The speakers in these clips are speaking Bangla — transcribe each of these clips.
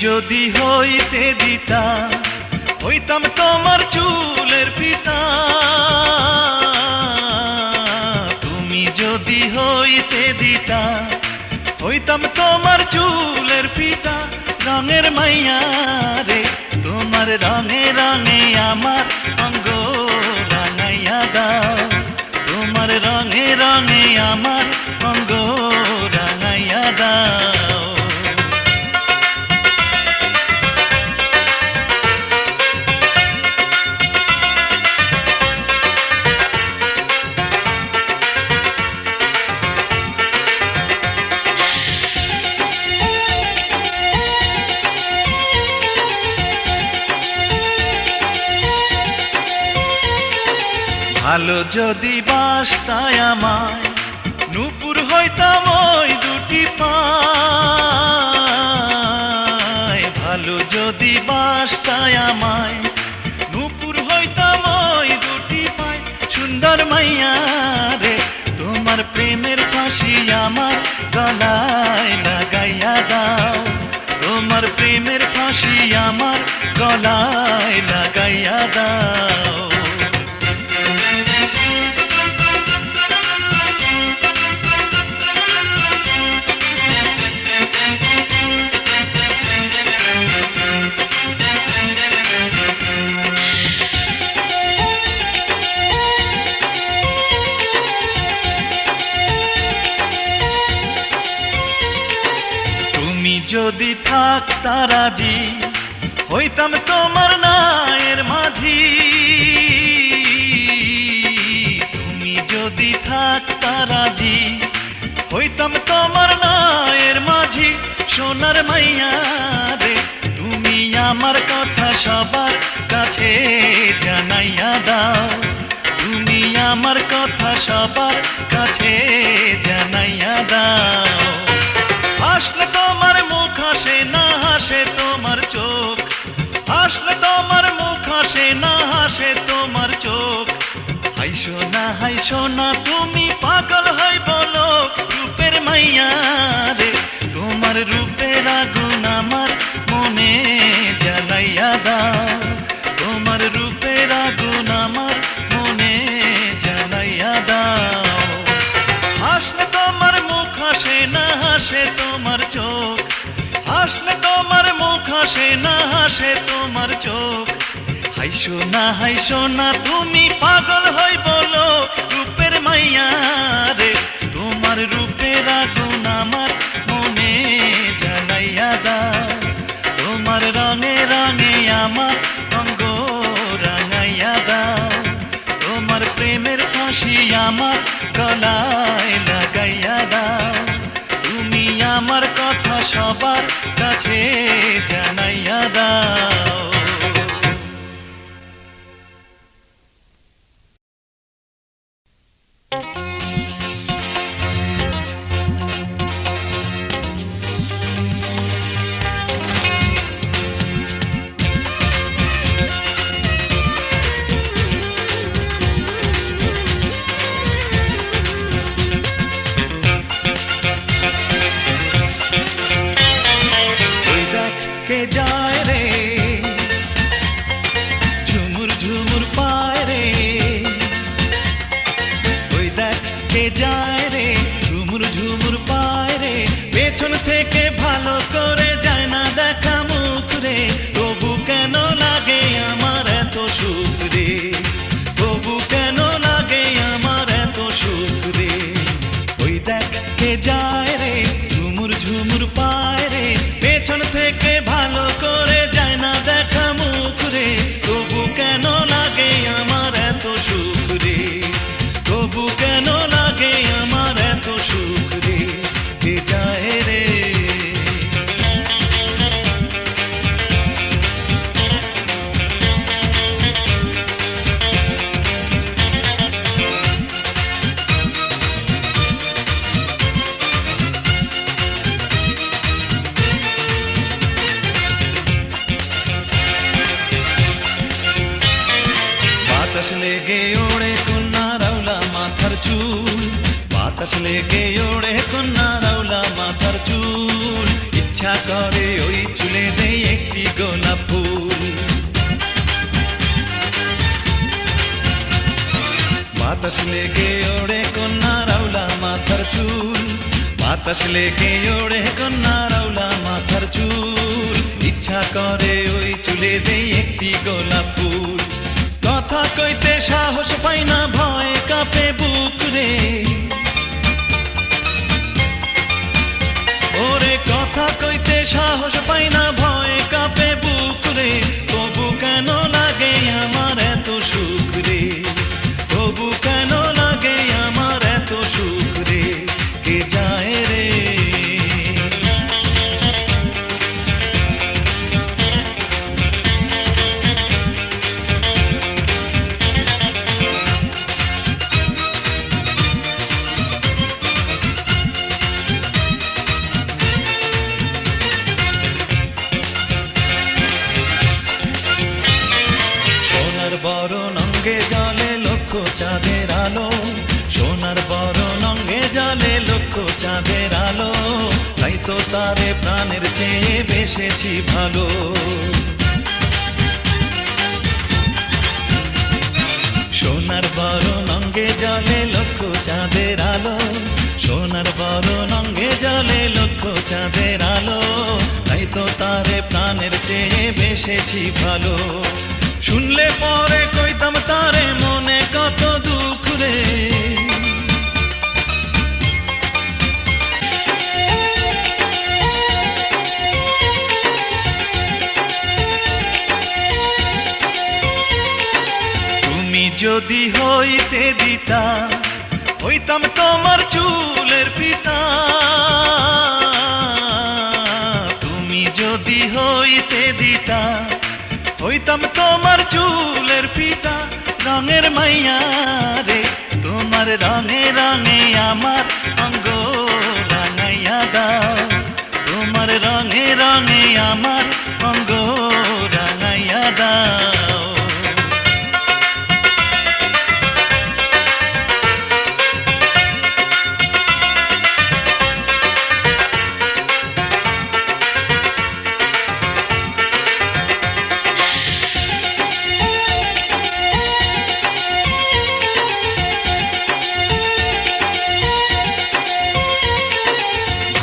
যদি হইতে দিতা হইতাম তোমার চুলের পিতা। তুমি যদি হইতে দিতা হইতাম তোমার চুলের পিতা। রঙের মাইয়া রে তোমার রঙে রঙে আমার অঙ্গ রাঙাইয়া দাও। তোমার রঙে রঙে আমার অঙ্গ রাঙাইয়া দাও। ভালো যদি বাসতায় আমায় নূপুর হইতাম ওই দুটি পায়। ভালো যদি বাসতায় আমায় নূপুর হইতাম ওই দুটি পায়। সুন্দর মাইয়া রে তোমার প্রেমের ফাঁসি আমার গলায় লাগাইয়া দাও। তোমার প্রেমের ফাঁসি আমার গলায় লাগাইয়া দাও। যদি থাকতা রাজি হইতাম তোমার নায়ের মাঝি। তুমি যদি থাকতা রাজি হইতাম তোমার নায়ের মাঝি। সোনার মাইয়া রে তুমি আমার কথা সবার কাছে জানাইয়া দাও। তুমি আমার কথা সবার কাছে জানাইয়া দাও। হাসলে তোমার মুখ হাসে না হাসে তোমার চোখ। হাসলে তোমার মুখ হাসে না হাসে তোমার চোখ। হাইসো না তুমি পাগল হই বলো রূপের মাইয়া রে। তোমার রূপের আগুন আমার মনে জ্বালাইয়া দাও। তোমার রূপের আগুন আমার মনে জ্বালাইয়া দাও। হাসলে তোমার মুখ হাসে না হাসে তোমার চোখ। হাসলে তোমার মুখ হাসে না হাসে তোমার চোখ। হাইসো না তুমি পাগল হই বলো রূপের মাইয়া রে। তোমার রূপের আগুন আমার মনে জ্বালাইয়া দাও। তোমার রঙে রঙে আমার অঙ্গ রাঙাইয়া দাও। তোমার প্রেমের ফাঁসি আমার গলায় লাগাইয়া দাও। তুমি আমার কথা সবার কাছে জানাইয়া দাও। যায় রে ঝুমুর ঝুমুর পায় রে। পেছন থেকে ভালো করে যায় না দেখা মুখ রে। তবু কেন লাগে আমার এত সুখ রে। তবু কেন লাগে আমার এত সুখ রে। ওই দেখ কে যায় রে ঝুমুর ঝুমুর পায় রে। পেছন থেকে ভালো করে যায় না দেখা মুখ রে। তবু কেন লাগে আমার এত সুখ রে। তবু কেন লাগে আমার এত সুখ রে। কে যায় রে। বাতাস লেগে ওড়ে কন্যা রাউলা মাথার চুল। বাতাস লেগে ওড়ে কন্যা রাউলা মাথার চুল। ইচ্ছা করে ওই চুলে দেই বাতাস লেগে ওড়ে কন্যা রাউলা মাথার চুল, বাতাস লেগে ওড়ে কন্যা রাউলা মাথার চুল। ইচ্ছা করে ওই চুলে দেই একটি গোলাপ ফুল, কথা কইতে সাহস পাই না ভয় কাঁপে বুক রে। ওরে কথা কইতে সাহস পাই না ভয় কাঁপে বুক রে। তবু কেন লাগে আমার এত সুখ রে, তবু কেন লাগে আমার এত সুখ রে, কে যায় রে। সোনার বরণ অঙ্গে জলে লক্ষ চাঁদের আলো, সোনার বরণ অঙ্গে জলে লক্ষ চাঁদের আলো। তাই তো তারে প্রাণের চেয়ে বেসেছি ভালো। সোনার বরণ অঙ্গে জলে লক্ষ চাঁদের আলো, সোনার বরণ অঙ্গে জলে লক্ষ চাঁদের আলো। তাই তো তারে প্রাণের চেয়ে বেসেছি ভালো। শুনলে পরে কইতাম তারে মনে কত দুঃখ রে। তুমি যদি হইতে দিতা, হইতাম তোমার চুলের পিতা। তুমি যদি হইতে দিতা, হইতাম তোমার চুলের পিতা। রঙের মাইয়া রে, তোমার রঙে রঙে আমার অঙ্গ রাঙাইয়া দাও, তোমার রঙে রঙে আমার অঙ্গ রাঙাইয়া দাও।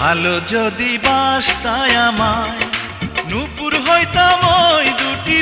ভালো যদি বাসতায় আমায়, নূপুর হইতাম ওই দুটি